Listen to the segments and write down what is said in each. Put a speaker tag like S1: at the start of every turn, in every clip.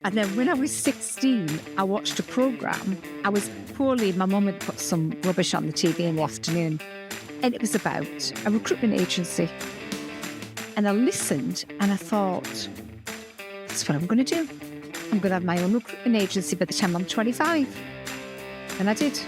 S1: And then when I was 16, I watched a program. I was poorly. My mum had put some rubbish on the TV in the afternoon. And it was about a recruitment agency. And I listened and I thought, that's what I'm going to do. I'm going to have my own recruitment agency by the time I'm 25. And I did.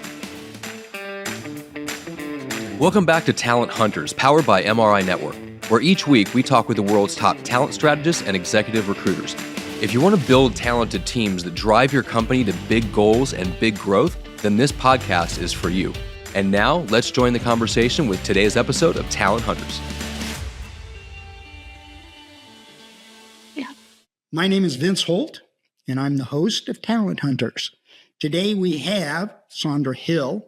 S2: Welcome back to Talent Hunters, powered by MRINetwork, where each week we talk with the world's top talent strategists and executive recruiters. If you want to build talented teams that drive your company to big goals and big growth, then this podcast is for you. And now, let's join the conversation with today's episode of Talent Hunters.
S3: My name is Vince Holt, and I'm the host of Talent Hunters. Today we have Sandra Hill,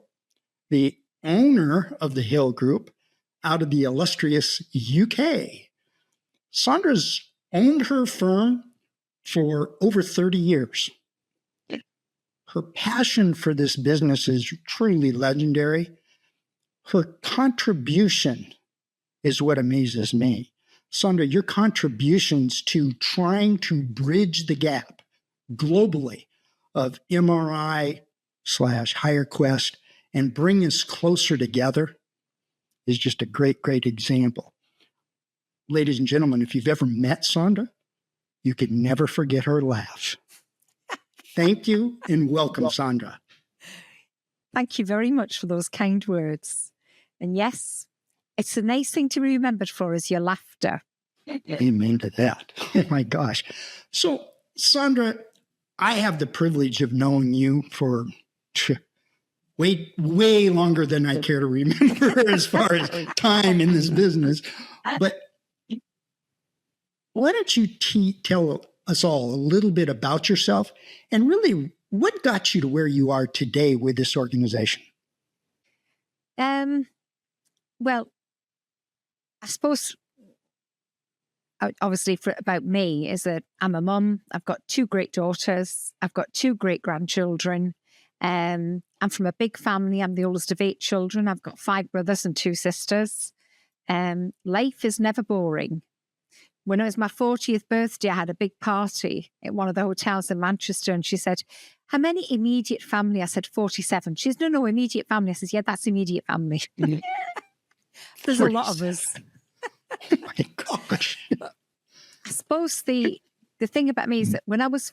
S3: the owner of the Hill Group out of the illustrious UK. Sandra's owned her firm for over 30 years. Her passion for this business is truly legendary. Her contribution is what amazes me. Sandra, your contributions to trying to bridge the gap globally of MRI/HireQuest and bring us closer together is just a great, great example. Ladies and gentlemen, if you've ever met Sandra, you could never forget her laugh. Thank you and welcome, Sandra.
S1: Thank you very much for those kind words. And yes, it's a nice thing to be remembered for is your laughter.
S3: Amen to that. Oh my gosh. So, Sandra, I have the privilege of knowing you for way longer than I care to remember as far as time in this business. But why don't you tell us all a little bit about yourself and really what got you to where you are today with this organization?
S1: Well, I suppose obviously about me is that I'm a mum. I've got 2 great daughters. I've got 2 great grandchildren. I'm from a big family. I'm the oldest of 8 children. I've got 5 brothers and 2 sisters. Life is never boring. When it was my 40th birthday, I had a big party at one of the hotels in Manchester. And she said, how many immediate family? I said, 47. She said, no, immediate family. I said, yeah, that's immediate family. There's a lot of us.
S3: Oh my gosh.
S1: I suppose the thing about me is that when I was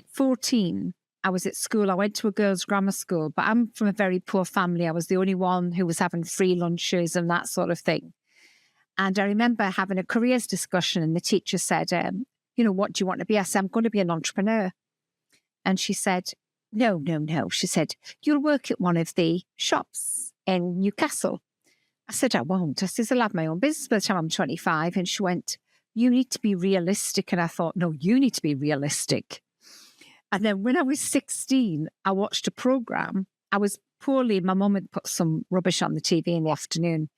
S1: 14, I was at school. I went to a girls' grammar school, but I'm from a very poor family. I was the only one who was having free lunches and that sort of thing. And I remember having a careers discussion and the teacher said, what do you want to be? I said, I'm going to be an entrepreneur. And she said, no. She said, you'll work at one of the shops in Newcastle. I said, I won't. I said, I'll have my own business by the time I'm 25. And she went, you need to be realistic. And I thought, no, you need to be realistic. And then when I was 16, I watched a program. I was poorly. My mum had put some rubbish on the TV in the afternoon.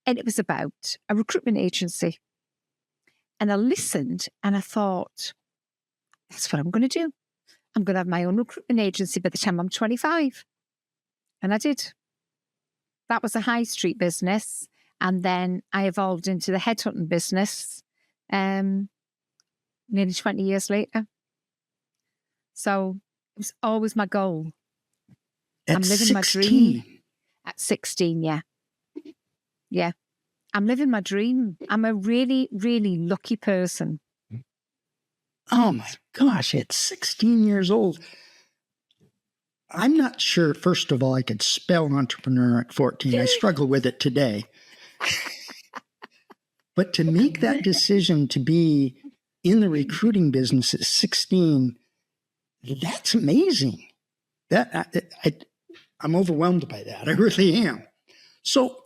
S1: And it was about a recruitment agency. And I listened and I thought, that's what I'm going to do. I'm going to have my own recruitment agency by the time I'm 25. And I did. That was a high street business. And then I evolved into the headhunting business nearly 20 years later. So it was always my goal. I'm living
S3: 16.
S1: my dream. At 16, yeah. Yeah, I'm living my dream. I'm a really, really lucky person.
S3: Oh my gosh, at 16 years old. I'm not sure, first of all, I could spell entrepreneur at 14. I struggle with it today. But to make that decision to be in the recruiting business at 16, that's amazing. I'm overwhelmed by that. I really am. So,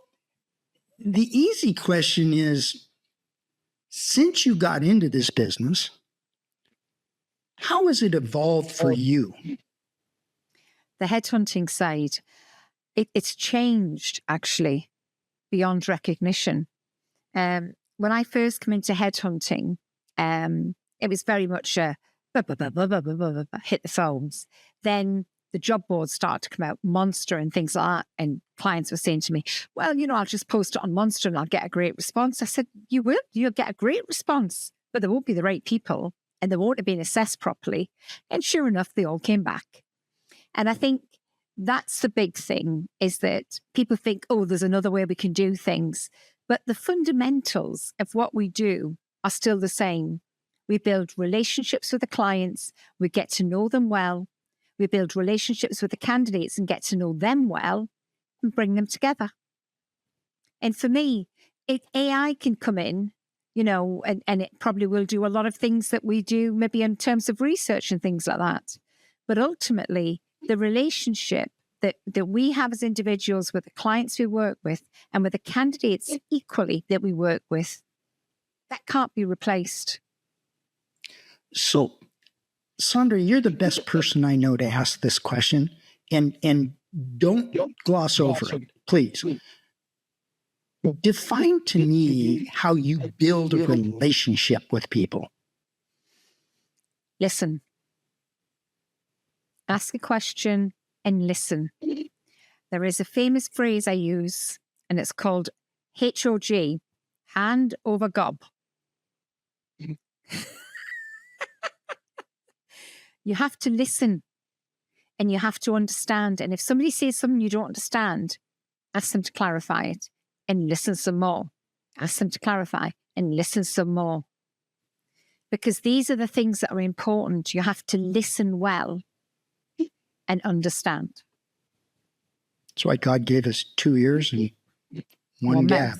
S3: the easy question is, since you got into this business, how has it evolved for you?
S1: The headhunting side, it's changed actually beyond recognition. When I first came into headhunting, it was very much hit the phones. Then the job boards started to come out, Monster and things like that. And clients were saying to me, well, I'll just post it on Monster and I'll get a great response. I said, you will? You'll get a great response, but there won't be the right people. and they won't have been assessed properly. And sure enough, they all came back. And I think that's the big thing, is that people think, oh, there's another way we can do things. But the fundamentals of what we do are still the same. We build relationships with the clients. We get to know them well. We build relationships with the candidates and get to know them well and bring them together. And for me, AI can come in, and it probably will do a lot of things that we do, maybe in terms of research and things like that. But ultimately, the relationship that we have as individuals with the clients we work with and with the candidates equally that we work with, that can't be replaced.
S3: So, Sandra, you're the best person I know to ask this question, and don't gloss over it, please. Define to me how you build a relationship with people.
S1: Listen. Ask a question and listen. There is a famous phrase I use, and it's called HOG, hand over gob. You have to listen and you have to understand. And if somebody says something you don't understand, ask them to clarify it and listen some more. Ask them to clarify and listen some more. Because these are the things that are important. You have to listen well and understand.
S3: That's why God gave us 2 ears and one gap.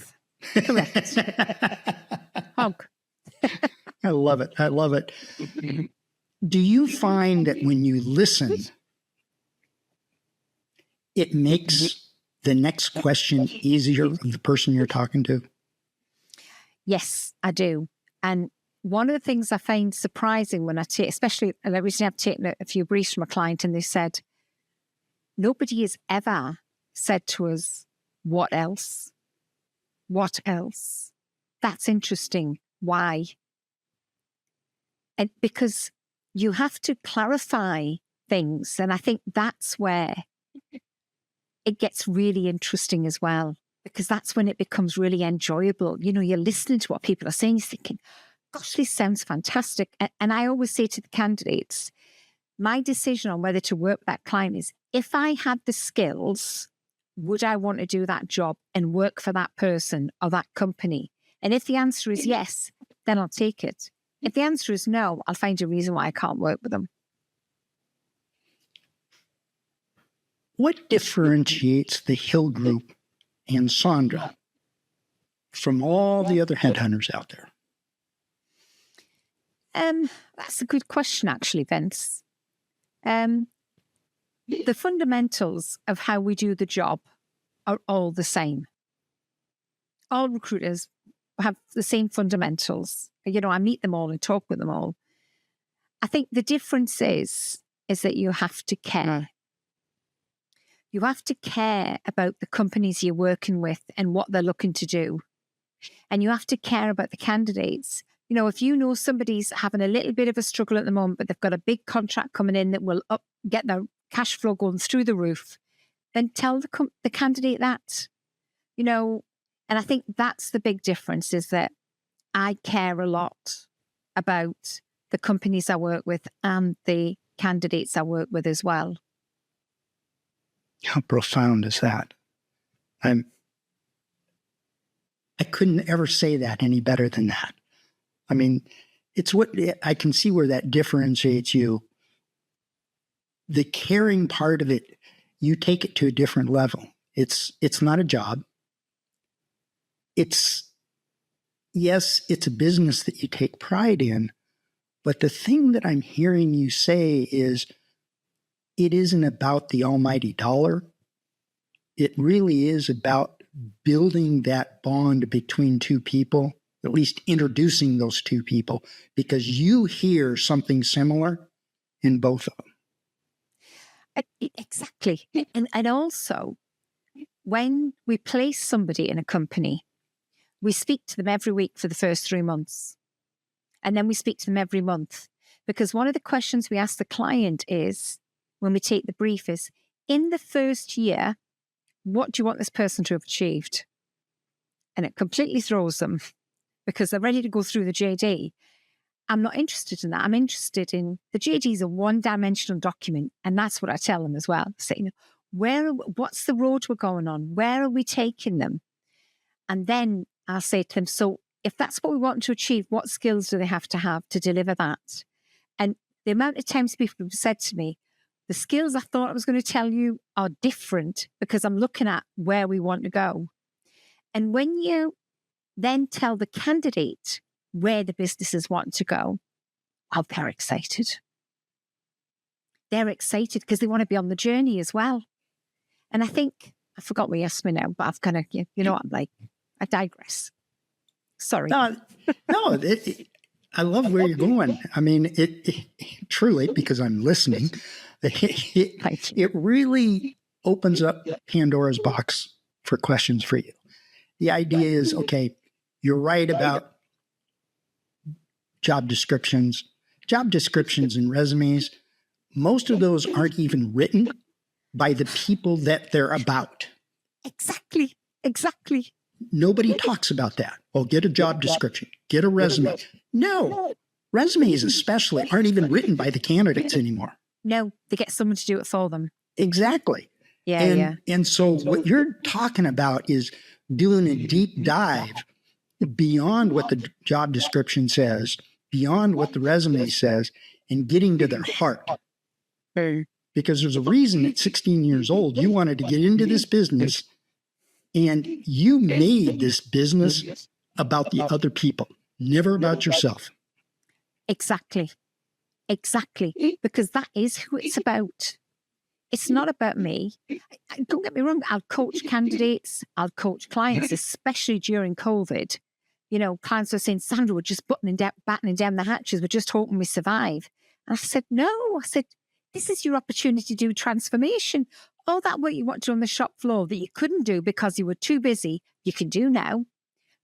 S1: Correct. Hog.
S3: I love it. I love it. Do you find that when you listen, it makes the next question easier for the person you're talking to?
S1: Yes, I do. And one of the things I find surprising when I take, especially, and I recently have taken a few briefs from a client, and they said, nobody has ever said to us, what else? What else? That's interesting. Why? And because you have to clarify things. And I think that's where it gets really interesting as well, because that's when it becomes really enjoyable. You're listening to what people are saying, you're thinking, gosh, this sounds fantastic. And I always say to the candidates, my decision on whether to work with that client is, if I had the skills, would I want to do that job and work for that person or that company? And if the answer is yes, then I'll take it. If the answer is no, I'll find a reason why I can't work with them.
S3: What differentiates the Hill Group and Sandra from all the other headhunters out there?
S1: That's a good question, actually, Vince. The fundamentals of how we do the job are all the same. All recruiters have the same fundamentals. I meet them all and talk with them all. I think the difference is that you have to care. You have to care about the companies you're working with and what they're looking to do. And you have to care about the candidates. If you know somebody's having a little bit of a struggle at the moment, but they've got a big contract coming in that will get their cash flow going through the roof, then tell the candidate that. And I think that's the big difference, is that I care a lot about the companies I work with and the candidates I work with as well.
S3: How profound is that? I couldn't ever say that any better than that. I mean, it's what I can see where that differentiates you. The caring part of it, you take it to a different level. It's not a job. Yes, it's a business that you take pride in, but the thing that I'm hearing you say is, it isn't about the almighty dollar. It really is about building that bond between two people, at least introducing those two people, because you hear something similar in both of them.
S1: Exactly. And also, when we place somebody in a company, we speak to them every week for the first 3 months. And then we speak to them every month. Because one of the questions we ask the client is, when we take the brief, is, in the first year, what do you want this person to have achieved? And it completely throws them, because they're ready to go through the JD. I'm not interested in that. I'm interested in the JD is a one-dimensional document, and that's what I tell them as well. So, what's the road we're going on? Where are we taking them? And then I'll say to them, so if that's what we want to achieve, what skills do they have to deliver that? And the amount of times people have said to me, the skills I thought I was going to tell you are different because I'm looking at where we want to go. And when you then tell the candidate where the businesses want to go, oh, they're excited. They're excited because they want to be on the journey as well. And I think, I forgot what you asked me now, but I've kind of, you know what I'm like, I digress. Sorry.
S3: No, I love where you're going. I mean, it truly, because I'm listening, it really opens up Pandora's box for questions for you. The idea is, okay, you're right about job descriptions and resumes. Most of those aren't even written by the people that they're about.
S1: Exactly.
S3: Nobody talks about that. Well, get a job description, get a resume. No, resumes especially aren't even written by the candidates anymore.
S1: No, they get someone to do it for them.
S3: Exactly.
S1: Yeah.
S3: And so what you're talking about is doing a deep dive beyond what the job description says, beyond what the resume says, and getting to their heart. Because there's a reason at 16 years old, you wanted to get into this business, and you made this business about the other people, never about yourself.
S1: Exactly. Because that is who it's about. It's not about me. Don't get me wrong. I'll coach candidates. I'll coach clients, especially during COVID. You know, clients were saying, Sandra, we're just battening down the hatches. We're just hoping we survive. And I said, no. I said, this is your opportunity to do transformation. All that work you want to do on the shop floor that you couldn't do because you were too busy, you can do now.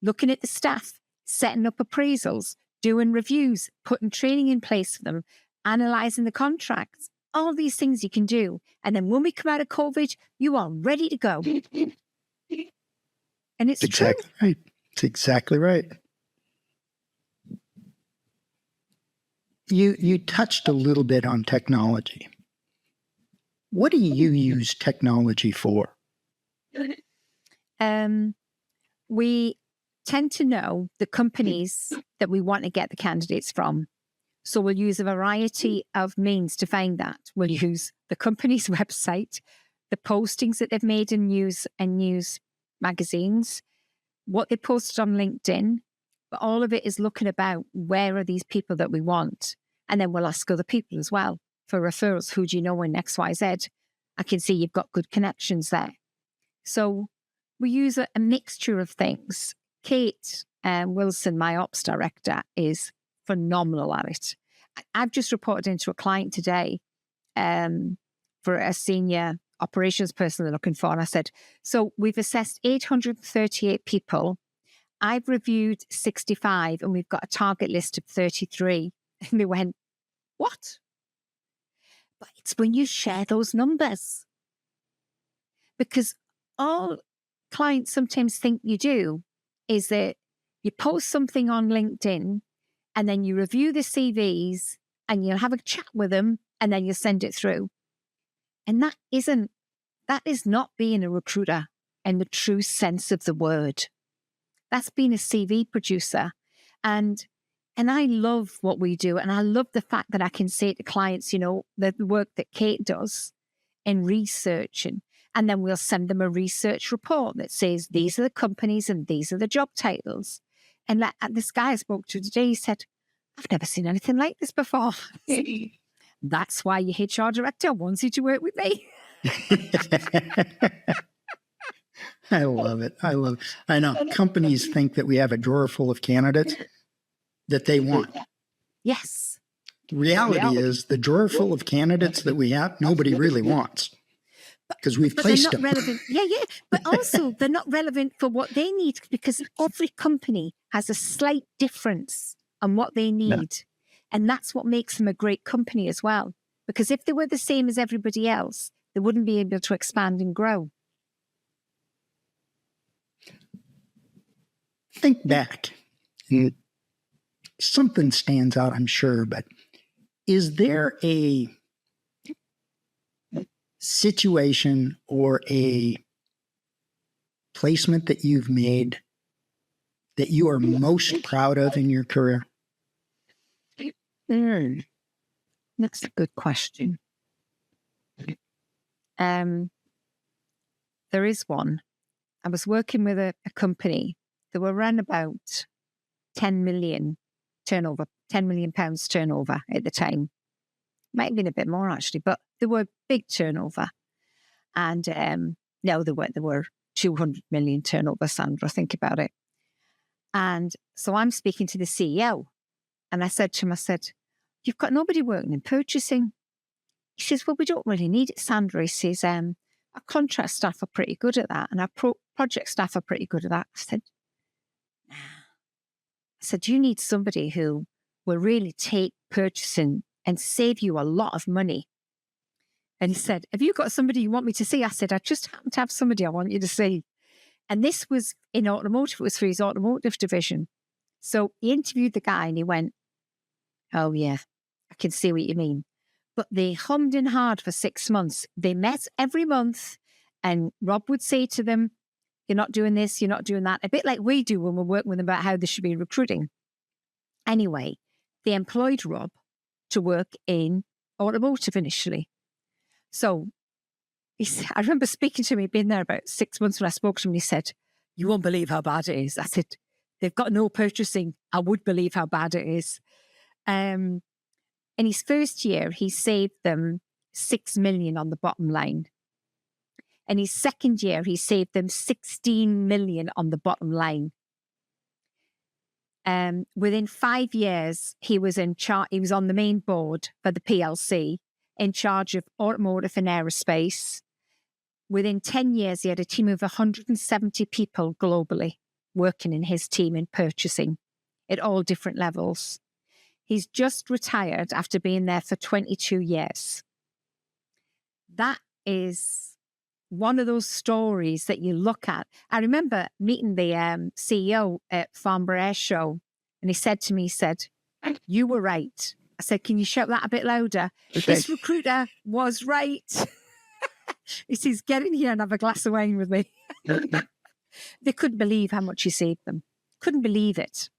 S1: Looking at the staff, setting up appraisals, doing reviews, putting training in place for them, analysing the contracts. All these things you can do. And then when we come out of COVID, you are ready to go. And it's
S3: exactly
S1: true.
S3: Right. It's exactly right. You touched a little bit on technology. What do you use technology for?
S1: We tend to know the companies that we want to get the candidates from. So we'll use a variety of means to find that. We'll use the company's website, the postings that they've made in news magazines, what they posted on LinkedIn, but all of it is looking about where are these people that we want. And then we'll ask other people as well for referrals. Who do you know in XYZ? I can see you've got good connections there. So we use a mixture of things. Kate Wilson, my ops director, is phenomenal at it. I've just reported into a client today for a senior operations person they're looking for. And I said, so we've assessed 838 people. I've reviewed 65 and we've got a target list of 33. And they went, what? But it's when you share those numbers. Because all clients sometimes think you do is that you post something on LinkedIn and then you review the CVs and you'll have a chat with them and then you send it through. And that is not being a recruiter in the true sense of the word. That's being a CV producer. And I love what we do. And I love the fact that I can say to clients, you know, the work that Kate does in research. And then we'll send them a research report that says, these are the companies and these are the job titles. And like, this guy I spoke to today, he said, I've never seen anything like this before. That's why your HR director wants you to work with me.
S3: I love it. I know companies think that we have a drawer full of candidates that they want.
S1: Yes.
S3: The reality is the drawer full of candidates that we have, nobody really wants because we've placed them.
S1: Relevant. Yeah. But also they're not relevant for what they need because every company has a slight difference on what they need. Yeah. And that's what makes them a great company as well. Because if they were the same as everybody else, they wouldn't be able to expand and grow.
S3: Think back. something stands out, I'm sure, but is there a situation or a placement that you've made that you are most proud of in your career?
S1: That's a good question. There is one. I was working with a company that were around about 10 million turnover, 10 million pounds turnover at the time. Might have been a bit more actually, but they were big turnover. And no, they were 200 million turnover, Sandra, think about it. And so I'm speaking to the CEO and I said to him, you've got nobody working in purchasing. He says, well, we don't really need it, Sandra. He says, our contract staff are pretty good at that and our project staff are pretty good at that. I said, you need somebody who will really take purchasing and save you a lot of money. And he said, have you got somebody you want me to see? I said, I just happen to have somebody I want you to see. And this was in automotive. It was for his automotive division. So he interviewed the guy and he went, oh yeah, I can see what you mean. But they hummed and hawed for 6 months. They met every month and Rob would say to them, you're not doing this, you're not doing that. A bit like we do when we're working with them about how they should be recruiting. Anyway, they employed Rob to work in automotive initially. So I remember speaking to him, he'd been there about 6 months when I spoke to him, and he said, you won't believe how bad it is. I said, they've got no purchasing. I would believe how bad it is. In his first year, he saved them 6 million on the bottom line. In his second year, he saved them 16 million on the bottom line. Within 5 years, he was in charge. He was on the main board for the PLC, in charge of automotive and aerospace. Within 10 years, he had a team of 170 people globally working in his team in purchasing at all different levels. He's just retired after being there for 22 years. That is one of those stories that you look at. I remember meeting the CEO at Farnborough Air Show, and he said to me, you were right. I said, can you shout that a bit louder?
S3: Okay.
S1: This recruiter was right. He says, get in here and have a glass of wine with me. They couldn't believe how much he saved them. Couldn't believe it.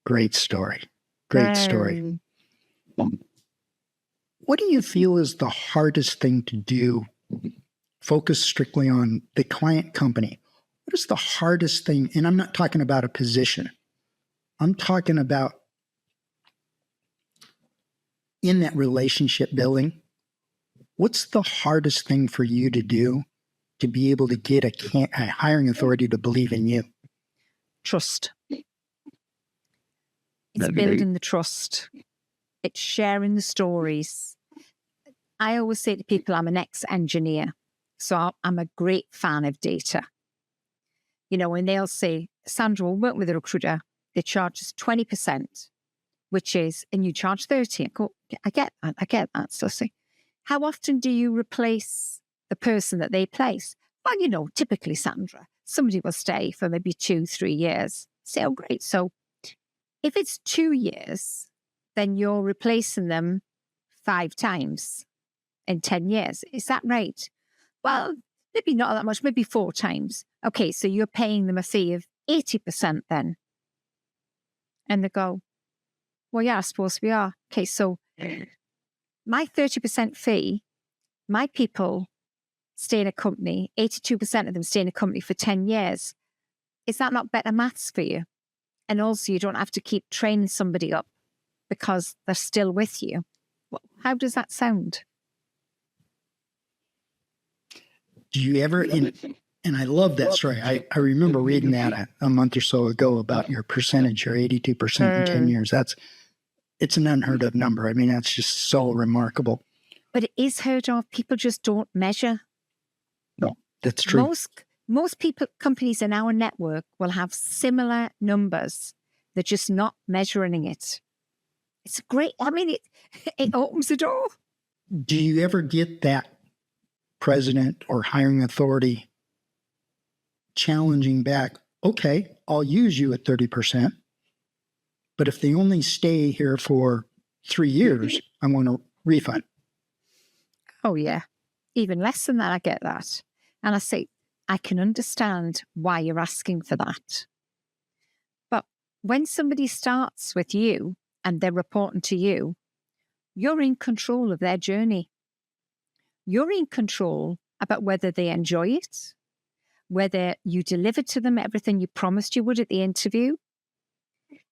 S3: Great story. Great story. What do you feel is the hardest thing to do? Focus strictly on the client company. What is the hardest thing? And I'm not talking about a position. I'm talking about in that relationship building. What's the hardest thing for you to do to be able to get a hiring authority to believe in you?
S1: Trust. It's building the trust. It's sharing the stories. I always say to people, I'm an ex-engineer, so I'm a great fan of data. You know, and they'll say, Sandra, we'll work with a recruiter. They charge us 20%, which is, and you charge 30%. I go, I get that. So I say, how often do you replace the person that they place? Well, you know, typically, Sandra, somebody will stay for maybe 2-3 years. Say, oh, great. So if it's 2 years, then you're replacing them 5 times in 10 years. Is that right? Well, maybe not that much, maybe 4 times. Okay, so you're paying them a fee of 80% then. And they go, well, yeah, I suppose we are. Okay, so my 30% fee, my people stay in a company, 82% of them stay in a company for 10 years. Is that not better maths for you? And also you don't have to keep training somebody up because they're still with you. Well, how does that sound?
S3: Do you ever, and I love that story. I remember reading that a month or so ago about your percentage, your 82% in 10 years. It's an unheard of number. I mean, that's just so remarkable.
S1: But it is heard of. People just don't measure.
S3: No, that's true.
S1: Most people, companies in our network will have similar numbers. They're just not measuring it. It's great. I mean, it opens the door.
S3: Do you ever get that president or hiring authority challenging back? Okay, I'll use you at 30%, but if they only stay here for 3 years, I want a refund.
S1: Oh, yeah. Even less than that, I get that. And I say, I can understand why you're asking for that. But when somebody starts with you and they're reporting to you, you're in control of their journey. You're in control about whether they enjoy it, whether you deliver to them everything you promised you would at the interview,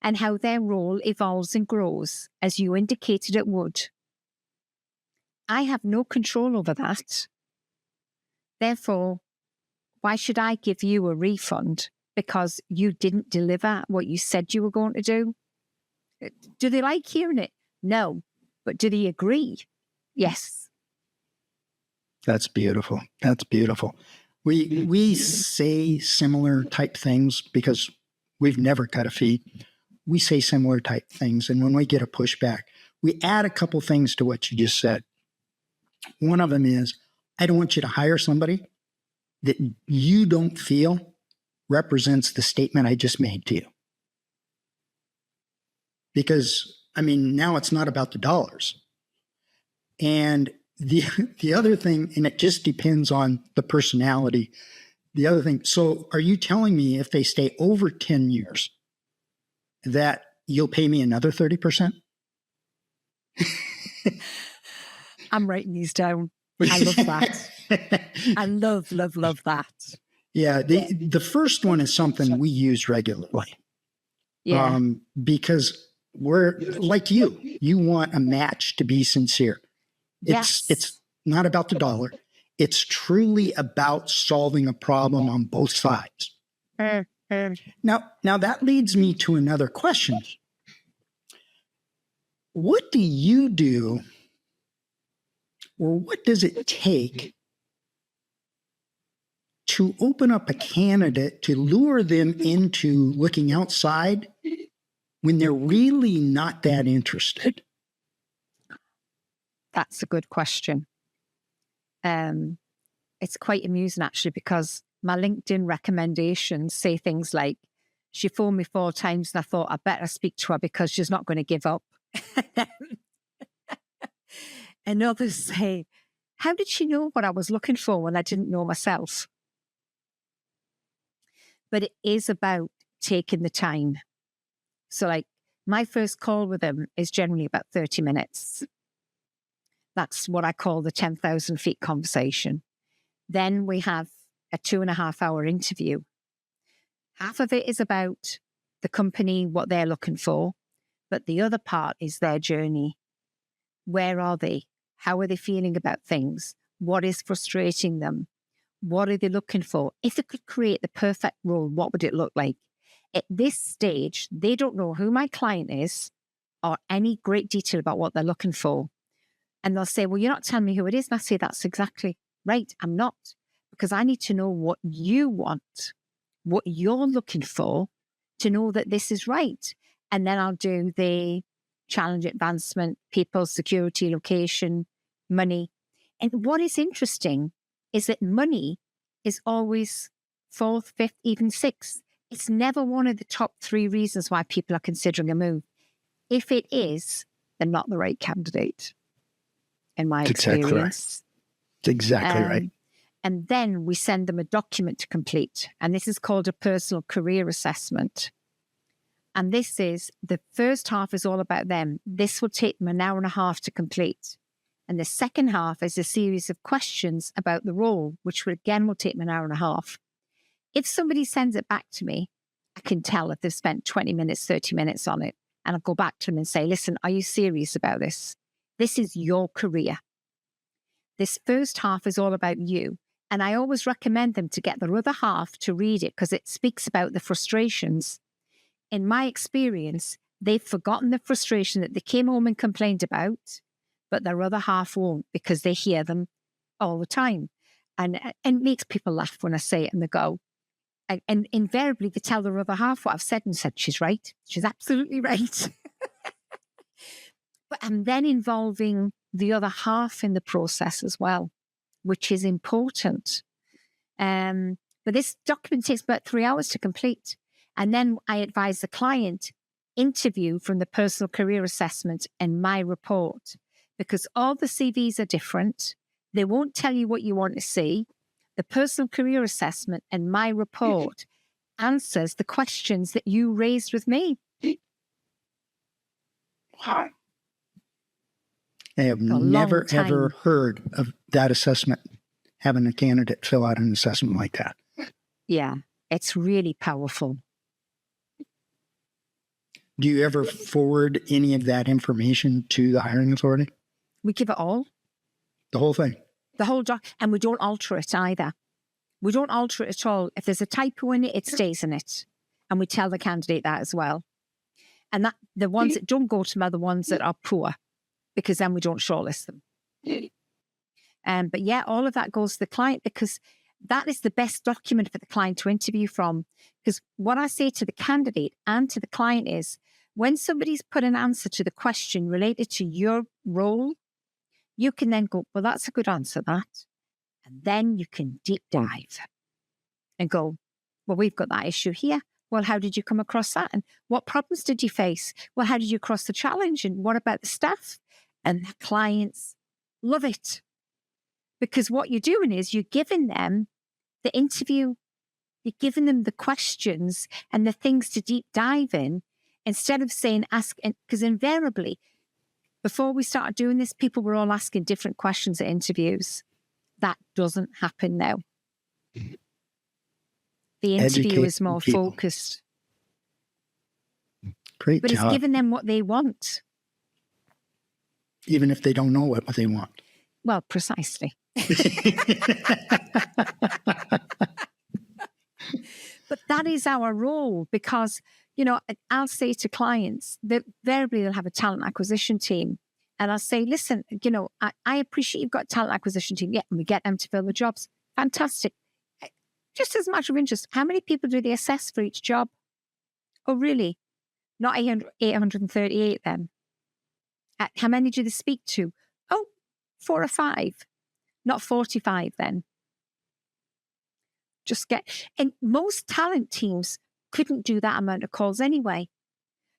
S1: and how their role evolves and grows as you indicated it would. I have no control over that. Therefore, why should I give you a refund because you didn't deliver what you said you were going to do? Do they like hearing it? No. But do they agree? Yes.
S3: That's beautiful. That's beautiful. We say similar type things because we've never cut a fee. We say similar type things. And when we get a pushback, we add a couple things to what you just said. One of them is, I don't want you to hire somebody that you don't feel represents the statement I just made to you. Because, I mean, now it's not about the dollars. And the other thing, and it just depends on the personality. The other thing, so are you telling me if they stay over 10 years that you'll pay me another 30%?
S1: I'm writing these down. I love that. I love that.
S3: Yeah, the first one is something we use regularly.
S1: Yeah.
S3: Because we're like you want a match to be sincere. It's not about the dollar. It's truly about solving a problem on both sides. Now that leads me to another question. What do you do, or what does it take to open up a candidate, to lure them into looking outside when they're really not that interested?
S1: That's a good question. It's quite amusing, actually, because my LinkedIn recommendations say things like, she phoned me 4 times and I thought I better speak to her because she's not going to give up. And others say, how did she know what I was looking for when I didn't know myself? But it is about taking the time. So like my first call with them is generally about 30 minutes. That's what I call the 10,000 feet conversation. Then we have a 2.5-hour interview. Half of it is about the company, what they're looking for, but the other part is their journey. Where are they? How are they feeling about things? What is frustrating them? What are they looking for? If they could create the perfect role, what would it look like? At this stage, they don't know who my client is or any great detail about what they're looking for. And they'll say, well, you're not telling me who it is. And I say, that's exactly right. I'm not, because I need to know what you want, what you're looking for to know that this is right. And then I'll do the challenge advancement, people, security, location, money. And what is interesting is that money is always 4th, 5th, even 6th. It's never one of the top 3 reasons why people are considering a move. If it is, they're not the right candidate, in my experience.
S3: That's exactly right.
S1: And then we send them a document to complete. And this is called a personal career assessment. And this is, the first half is all about them. This will take them 1.5 hours to complete. And the second half is a series of questions about the role, which will take them 1.5 hours. If somebody sends it back to me, I can tell if they've spent 20 minutes, 30 minutes on it. And I'll go back to them and say, listen, are you serious about this? This is your career. This first half is all about you. And I always recommend them to get their other half to read it because it speaks about the frustrations. In my experience, they've forgotten the frustration that they came home and complained about, but their other half won't because they hear them all the time. And it makes people laugh when I say it and they go, and invariably they tell their other half what I've said and said, she's right. She's absolutely right. But I'm then involving the other half in the process as well, which is important. But this document takes about 3 hours to complete. And then I advise the client, interview from the personal career assessment and my report, because all the CVs are different. They won't tell you what you want to see. The personal career assessment and my report answers the questions that you raised with me.
S3: Wow. I have never, ever heard of that assessment, having a candidate fill out an assessment like that.
S1: Yeah, it's really powerful.
S3: Do you ever forward any of that information to the hiring authority?
S1: We give it all.
S3: The whole thing?
S1: The whole doc, and we don't alter it either. We don't alter it at all. If there's a typo in it, it stays in it. And we tell the candidate that as well. And that the ones that don't go to them are the ones that are poor, because then we don't shortlist them. But yeah, all of that goes to the client, because that is the best document for the client to interview from. Because what I say to the candidate and to the client is, when somebody's put an answer to the question related to your role, you can then go, well, that's a good answer, that. And then you can deep dive and go, well, we've got that issue here. Well, how did you come across that? And what problems did you face? Well, how did you cross the challenge? And what about the staff? And the clients love it. Because what you're doing is you're giving them the interview, you're giving them the questions and the things to deep dive in, instead of saying ask, because invariably, before we started doing this, people were all asking different questions at interviews. That doesn't happen now. The interview is more focused.
S3: Great
S1: but
S3: job.
S1: It's giving them what they want.
S3: Even if they don't know what they want.
S1: Well, precisely. But that is our role, because, you know, I'll say to clients that invariably they'll have a talent acquisition team. And I'll say, listen, you know, I appreciate you've got a talent acquisition team. Yeah, and we get them to fill the jobs. Fantastic. Just as a matter of interest, how many people do they assess for each job? Oh, really? Not 838 then. How many do they speak to? Oh, 4 or 5. Not 45 then. And most talent teams couldn't do that amount of calls anyway.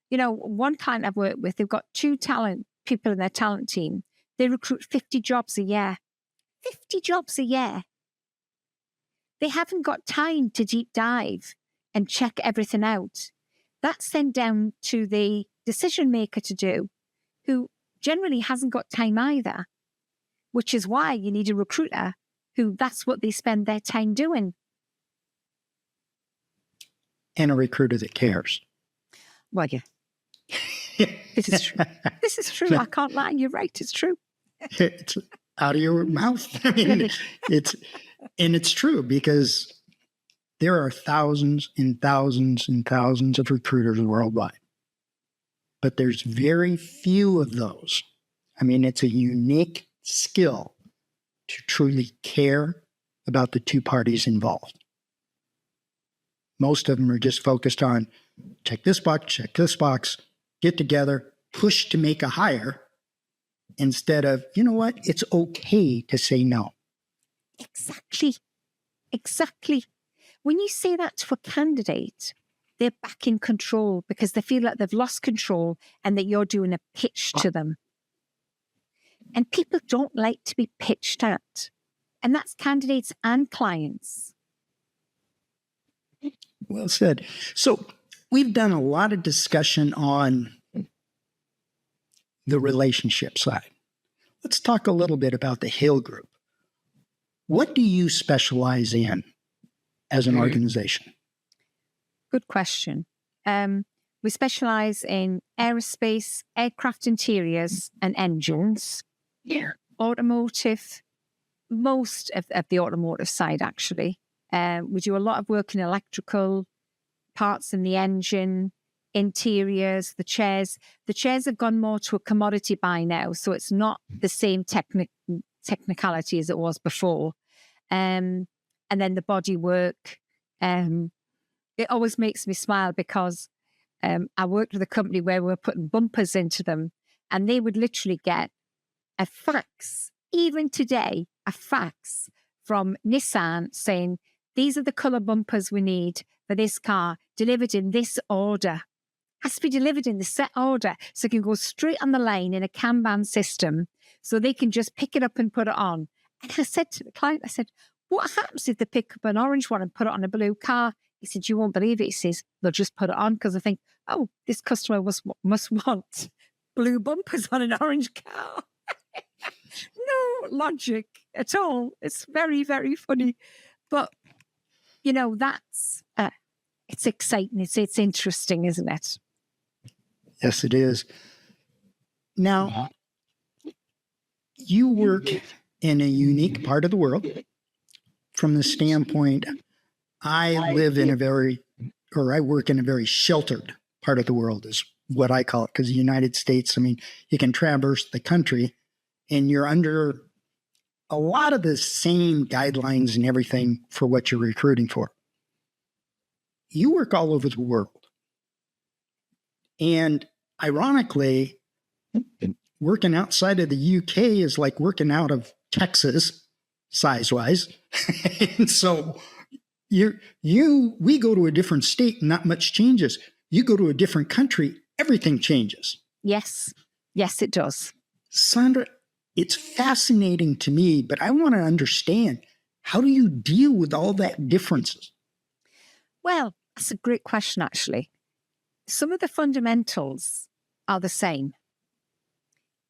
S1: You know, one client I've worked with, they've got 2 talent people in their talent team. They recruit 50 jobs a year. 50 jobs a year. They haven't got time to deep dive and check everything out. That's then down to the decision maker to do, who generally hasn't got time either, which is why you need a recruiter who that's what they spend their time doing.
S3: And a recruiter that cares.
S1: Well, yeah. This is true. This is true. I can't lie. You're right. It's true.
S3: It's out of your mouth. I mean, it's true, because there are thousands and thousands and thousands of recruiters worldwide. But there's very few of those. I mean, it's a unique skill to truly care about the 2 parties involved. Most of them are just focused on check this box, get together, push to make a hire, instead of, you know what, it's okay to say no.
S1: Exactly. When you say that to a candidate, they're back in control, because they feel like they've lost control and that you're doing a pitch to them. And people don't like to be pitched at. And that's candidates and clients.
S3: Well said. So we've done a lot of discussion on the relationship side. Let's talk a little bit about the Hill Group. What do you specialize in as an organization?
S1: Good question. We specialize in aerospace, aircraft interiors and engines, automotive, most of the automotive side, actually. We do a lot of work in electrical, parts in the engine, interiors, the chairs. The chairs have gone more to a commodity buy now, so it's not the same technicality as it was before. And then the body work. It always makes me smile, because I worked with a company where we were putting bumpers into them, and they would literally get a fax, even today, a fax from Nissan saying, these are the colour bumpers we need for this car, delivered in this order. has to be delivered in the set order so it can go straight on the line in a Kanban system so they can just pick it up and put it on. And I said to the client, I said, what happens if they pick up an orange one and put it on a blue car? He said, you won't believe it. He says, they'll just put it on because I think, oh, this customer must want blue bumpers on an orange car. No logic at all. It's very, very funny. But, you know, that's, it's exciting. It's interesting, isn't it?
S3: Yes, it is. Now, you work in a unique part of the world from the standpoint, I work in a very sheltered part of the world is what I call it. Because the United States, I mean, you can traverse the country and you're under a lot of the same guidelines and everything for what you're recruiting for. You work all over the world. And ironically, working outside of the UK is like working out of Texas, size-wise. And so we go to a different state, not much changes. You go to a different country, everything changes.
S1: Yes. Yes, it does.
S3: Sandra, it's fascinating to me, but I want to understand, how do you deal with all that differences?
S1: Well, that's a great question, actually. Some of the fundamentals are the same.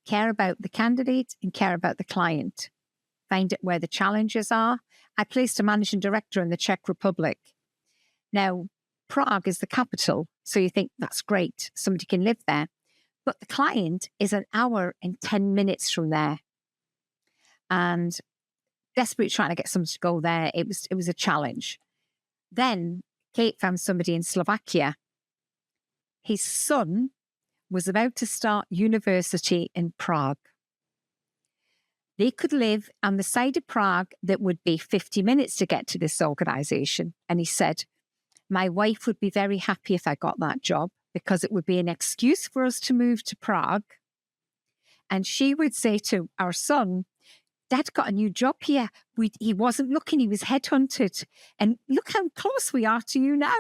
S1: Care about the candidate and care about the client. Find out where the challenges are. I placed a managing director in the Czech Republic. Now, Prague is the capital, so you think that's great. Somebody can live there. But the client is an hour and 10 minutes from there. And desperately trying to get someone to go there, it was a challenge. Then Kate found somebody in Slovakia. His son was about to start university in Prague. They could live on the side of Prague that would be 50 minutes to get to this organization. And he said, my wife would be very happy if I got that job because it would be an excuse for us to move to Prague. And she would say to our son, Dad got a new job here. He wasn't looking, he was headhunted. And look how close we are to you now.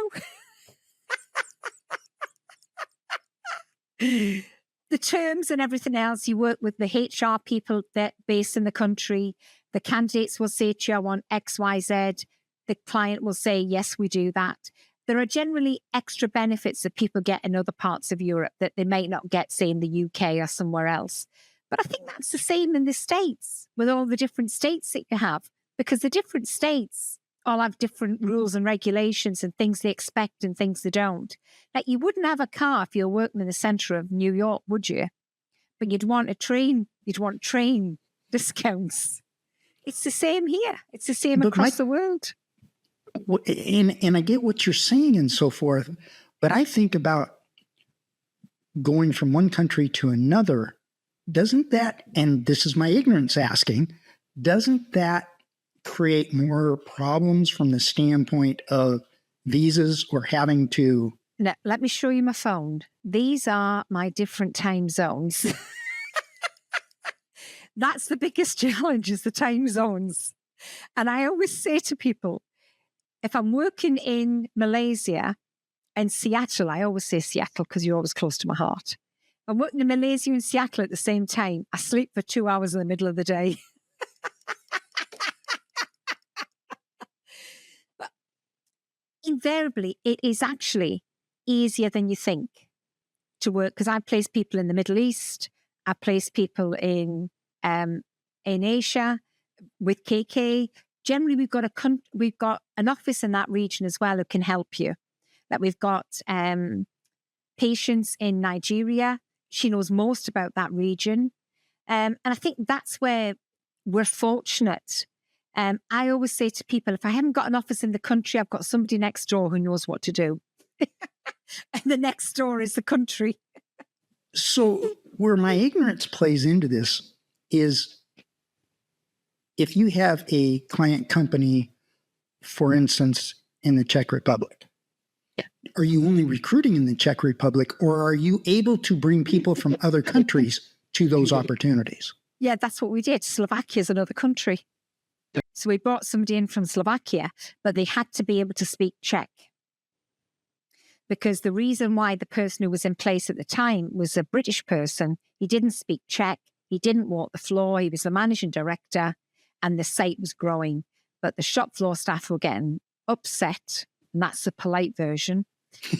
S1: The terms and everything else, you work with the HR people that based in the country. The candidates will say to you, I want X, Y, Z. The client will say, yes, we do that. There are generally extra benefits that people get in other parts of Europe that they might not get, say, in the UK or somewhere else. But I think that's the same in the States with all the different states that you have, because the different states all have different rules and regulations and things they expect and things they don't. Like you wouldn't have a car if you're working in the center of New York, would you? But you'd want a train. You'd want train discounts. It's the same here. It's the same across the world.
S3: And I get what you're saying and so forth, but I think about going from one country to another. Doesn't that, and this is my ignorance asking, doesn't that create more problems from the standpoint of visas or having to...
S1: Now, let me show you my phone. These are my different time zones. That's the biggest challenge, is the time zones. And I always say to people, if I'm working in Malaysia and Seattle, I always say Seattle because you're always close to my heart. I'm working in Malaysia and Seattle at the same time. I sleep for 2 hours in the middle of the day. But invariably, it is actually easier than you think to work, because I place people in the Middle East. I place people in Asia with KK. Generally, we've got an office in that region as well who can help you. That we've got patients in Nigeria. She knows most about that region. And I think that's where we're fortunate. I always say to people, if I haven't got an office in the country, I've got somebody next door who knows what to do. And the next door is the country.
S3: So where my ignorance plays into this is, if you have a client company, for instance, in the Czech Republic, are you only recruiting in the Czech Republic, or are you able to bring people from other countries to those opportunities?
S1: Yeah, that's what we did. Slovakia is another country. So we brought somebody in from Slovakia, but they had to be able to speak Czech. because the reason why the person who was in place at the time was a British person, he didn't speak Czech, he didn't walk the floor, he was the managing director, and the site was growing. But the shop floor staff were getting upset, and that's the polite version,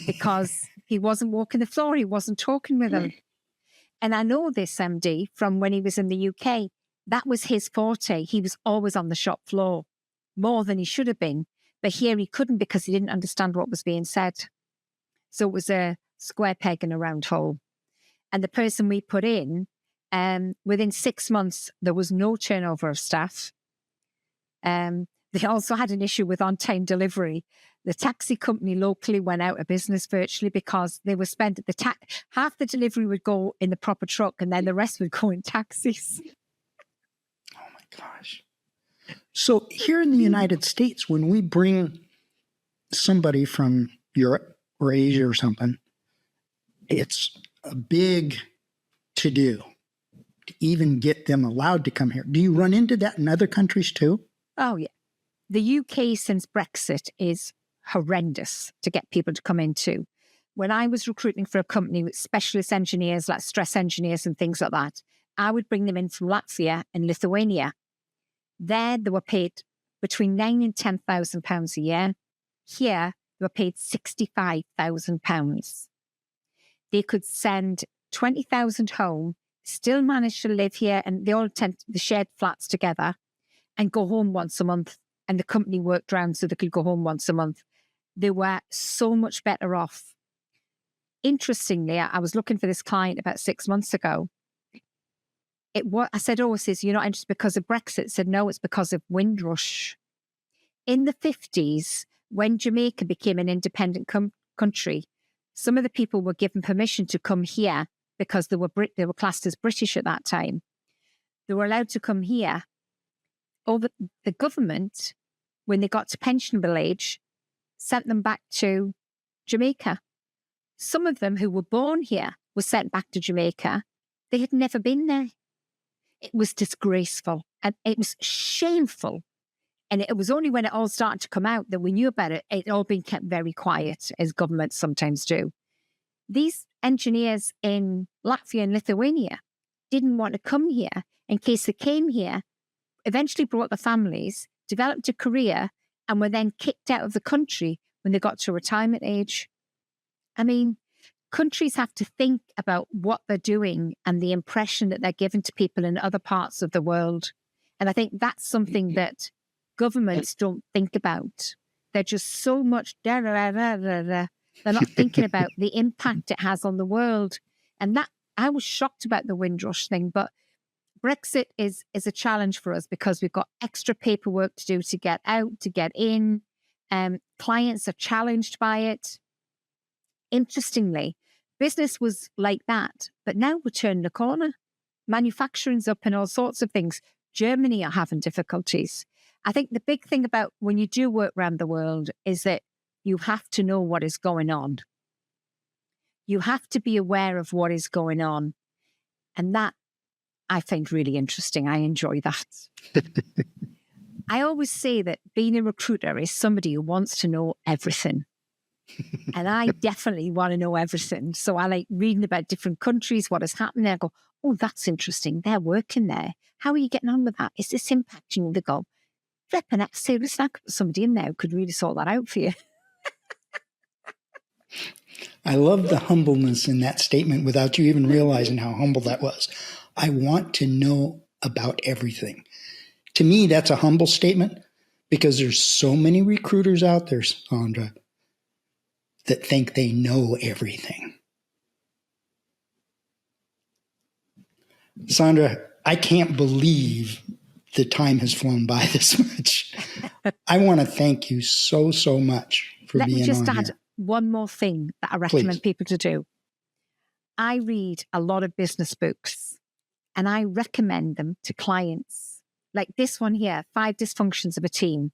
S1: because he wasn't walking the floor, he wasn't talking with them. And I know this MD from when he was in the UK. That was his forte. He was always on the shop floor, more than he should have been. But here he couldn't because he didn't understand what was being said. So it was a square peg in a round hole. And the person we put in, within 6 months, there was no turnover of staff. They also had an issue with on-time delivery. The taxi company locally went out of business virtually because they were spent half the delivery would go in the proper truck and then the rest would go in taxis.
S3: Oh my gosh. So here in the United States, when we bring somebody from Europe or Asia or something, it's a big to-do to even get them allowed to come here. Do you run into that in other countries too?
S1: Oh, yeah. The UK since Brexit is horrendous to get people to come into. When I was recruiting for a company with specialist engineers, like stress engineers and things like that, I would bring them in from Latvia and Lithuania. There, they were paid between £9,000 and £10,000 a year. Here, they were paid £65,000. They could send 20,000 home, still manage to live here, and they all the shared flats together, and go home once a month. And the company worked around so they could go home once a month. They were so much better off. Interestingly, I was looking for this client about 6 months ago. I said, oh, it says, you're not interested because of Brexit? It said, no, it's because of Windrush. In the 50s, when Jamaica became an independent country, some of the people were given permission to come here because they were classed as British at that time. They were allowed to come here. The government, when they got to pensionable age, sent them back to Jamaica. Some of them who were born here were sent back to Jamaica. They had never been there. It was disgraceful and it was shameful. And it was only when it all started to come out that we knew about it. It had all been kept very quiet, as governments sometimes do. These engineers in Latvia and Lithuania didn't want to come here in case they came here, eventually brought their families, developed a career, and were then kicked out of the country when they got to retirement age. I mean, countries have to think about what they're doing and the impression that they're giving to people in other parts of the world. And I think that's something that governments don't think about. They're just so much They're not thinking about the impact it has on the world. And that I was shocked about the Windrush thing, but Brexit is a challenge for us because we've got extra paperwork to do to get out, to get in. Clients are challenged by it. Interestingly, business was like that, but now we're turning the corner. Manufacturing's up and all sorts of things. Germany are having difficulties. I think the big thing about when you do work around the world is that you have to know what is going on. You have to be aware of what is going on. And that I find really interesting. I enjoy that. I always say that being a recruiter is somebody who wants to know everything. And I definitely want to know everything. So I like reading about different countries, what is happening. I go, oh, that's interesting. They're working there. How are you getting on with that? Is this impacting you? They go, flipping out. Say, listen, I could put somebody in there who could really sort that out for you.
S3: I love the humbleness in that statement without you even realizing how humble that was. I want to know about everything. To me, that's a humble statement because there's so many recruiters out there, Sandra, that think they know everything. Sandra, I can't believe the time has flown by this much. I want to thank you so, so much for being on here. Let me just add
S1: one more thing that I recommend people to do. I read a lot of business books and I recommend them to clients. Like this one here, 5 Dysfunctions of a Team.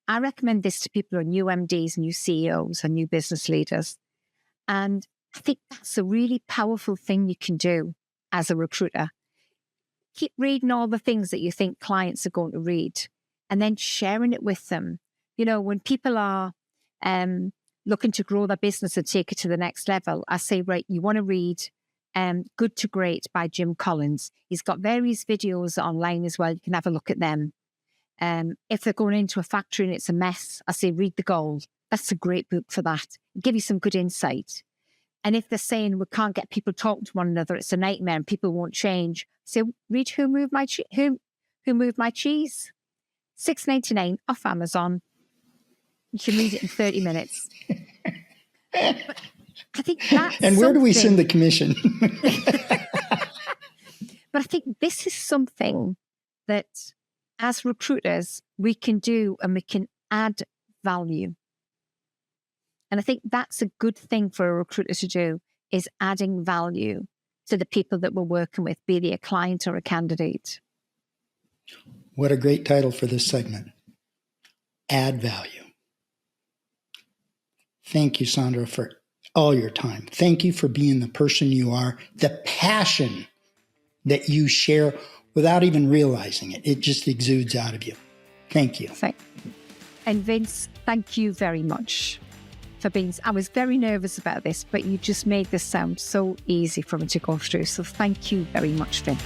S1: I recommend this to people who are new MDs, new CEOs, and new business leaders. And I think that's a really powerful thing you can do as a recruiter. Keep reading all the things that you think clients are going to read and then sharing it with them. You know, when people are looking to grow their business and take it to the next level, I say, right, you want to read Good to Great by Jim Collins. He's got various videos online as well. You can have a look at them. If they're going into a factory and it's a mess, I say, read The Goal. That's a great book for that. Give you some good insight. And if they're saying we can't get people talking to one another, it's a nightmare and people won't change, say, read Who Moved My Cheese? $6.99 off Amazon. You can read it in 30 minutes. But I think that's
S3: and where do we send the commission?
S1: But I think this is something that as recruiters, we can do and we can add value. And I think that's a good thing for a recruiter to do, is adding value to the people that we're working with, be they a client or a candidate.
S3: What a great title for this segment. Add value. Thank you, Sandra, for all your time. Thank you for being the person you are, the passion that you share without even realizing it. It just exudes out of you. Thank you.
S1: And Vince, thank you very much for being, I was very nervous about this, but you just made this sound so easy for me to go through. So thank you very much, Vince.